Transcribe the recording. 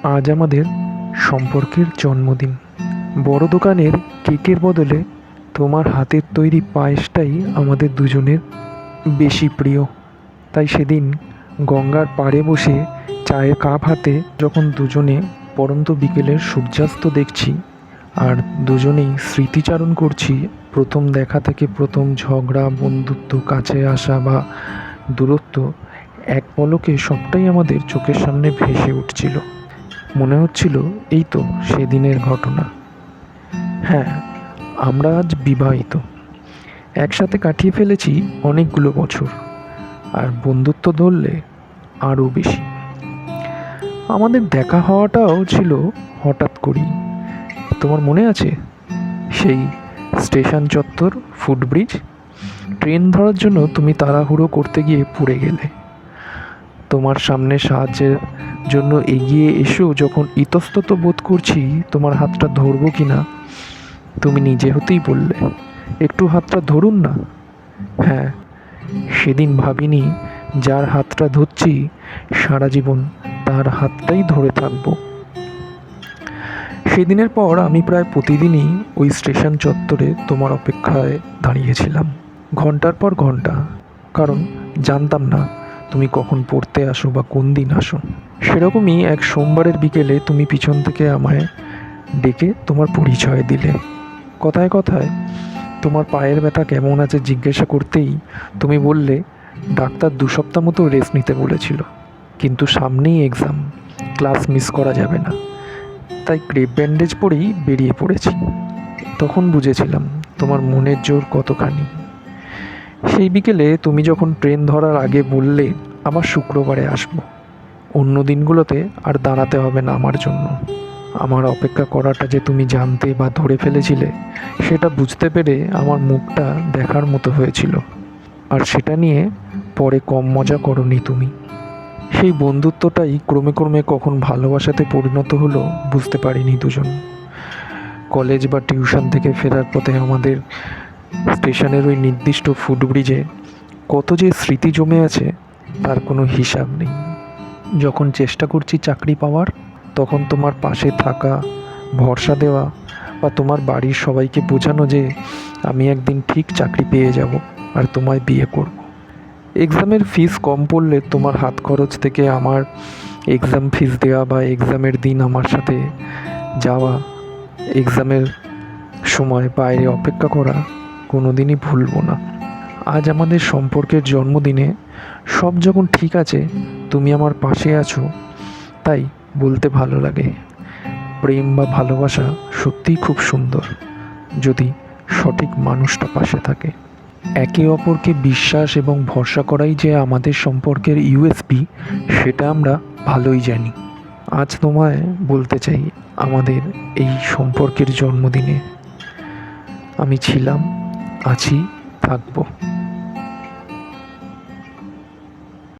আজ আমাদের সম্পর্কের জন্মদিন। বড় দোকানের কেকের বদলে তোমার হাতের তৈরি পায়েসটাই আমাদের দুজনের বেশি প্রিয়। তাই সেদিন গঙ্গার পাড়ে বসে চায়ের কাপ হাতে যখন দুজনে পড়ন্ত বিকেলের সূর্যাস্ত দেখছি আর দুজনেই স্মৃতিচারণ করছি প্রথম দেখা থেকে প্রথম ঝগড়া, বন্ধুত্ব, কাছে আসা বা দূরত্ব, এক পলকে সবটাই আমাদের চোখের সামনে ভেসে উঠছিল। মনে হচ্ছিল এই তো সেদিনের ঘটনা। হ্যাঁ, আমরা আজ বিবাহিত, একসাথে কাটিয়ে ফেলেছি অনেকগুলো বছর, আর বন্ধুত্ব ধরলে আরও বেশি। আমাদের দেখা হওয়াটাও ছিল হঠাৎ করেই। তোমার মনে আছে সেই স্টেশন চত্বর, ফুটব্রিজ? ট্রেন ধরার জন্য তুমি তাড়াহুড়ো করতে গিয়ে পড়ে গেলে। তোমার সামনে সাহায্যের জন্য এগিয়ে এসেও যখন ইতস্তত বোধ করছি তোমার হাতটা ধরবো কি না, তুমি নিজে হতেই বললে, একটু হাতটা ধরুন না। হ্যাঁ, সেদিন ভাবিনি যার হাতটা ধরছি সারা জীবন তার হাতটাই ধরে থাকবো। সেদিনের পর আমি প্রায় প্রতিদিনই ওই স্টেশন চত্বরে তোমার অপেক্ষায় দাঁড়িয়েছিলাম, ঘন্টার পর ঘন্টা, কারণ জানতাম না তুমি কখন পড়তে আসো বা কোন দিন আসো। সেরকমই এক সোমবারের বিকেলে তুমি পিছন থেকে আমায় ডেকে তোমার পরিচয় দিলে। কথায় কথায় তোমার পায়ের ব্যথা কেমন আছে জিজ্ঞাসা করতেই তুমি বললে ডাক্তার 2 সপ্তাহ মতো রেস্ট নিতে বলেছিল, কিন্তু সামনেই এক্সাম, ক্লাস মিস করা যাবে না, তাই ক্রেপ ব্যান্ডেজ পরেই বেরিয়ে পড়েছি। তখন বুঝেছিলাম তোমার মনের জোর কতখানি। সেই বিকেলে তুমি যখন ট্রেন ধরার আগে বললে আবার শুক্রবারে আসবো, অন্য দিনগুলোতে আর দাঁড়াতে হবে না আমার জন্য, আমার অপেক্ষা করাটা যে তুমি জানতে বা ধরে ফেলেছিলে সেটা বুঝতে পেরে আমার মুখটা দেখার মতো হয়েছিল। আর সেটা নিয়ে পরে কম মজা করনি তুমি। সেই বন্ধুত্বটাই ক্রমে ক্রমে কখন ভালোবাসাতে পরিণত হলো বুঝতে পারিনি দুজন। কলেজ বা টিউশন থেকে ফেরার পথে আমাদের স্টেশনের ওই নির্দিষ্ট ফুটব্রিজে কত যে স্মৃতি জমে আছে তার কোনো হিসাব নেই। যখন চেষ্টা করছি চাকরি পাওয়ার, তখন তোমার পাশে থাকা, ভরসা দেওয়া বা তোমার বাড়ির সবাইকে বোঝানো যে আমি একদিন ঠিক চাকরি পেয়ে যাব আর তোমায় বিয়ে করব। এক্সামের ফিস কম পড়লে তোমার হাত খরচ থেকে আমার এক্সাম ফিস দেওয়া বা এক্সামের দিন আমার সাথে যাওয়া, এক্সামের সময় বাইরে অপেক্ষা করা কোনো দিনই ভুলবো না। আজ আমাদের সম্পর্কের জন্মদিনে সব যখন ঠিক আছে, তুমি আমার পাশে আছো, তাই বলতে ভালো লাগে প্রেম বা ভালোবাসা সত্যিই খুব সুন্দর যদি সঠিক মানুষটা পাশে থাকে। একে অপরকে বিশ্বাস এবং ভরসা করাই যে আমাদের সম্পর্কের ইউএসপি, সেটা আমরা ভালোই জানি। আজ তোমায় বলতে চাই আমাদের এই সম্পর্কের জন্মদিনে আমি ছিলাম, আছি, থাকবো।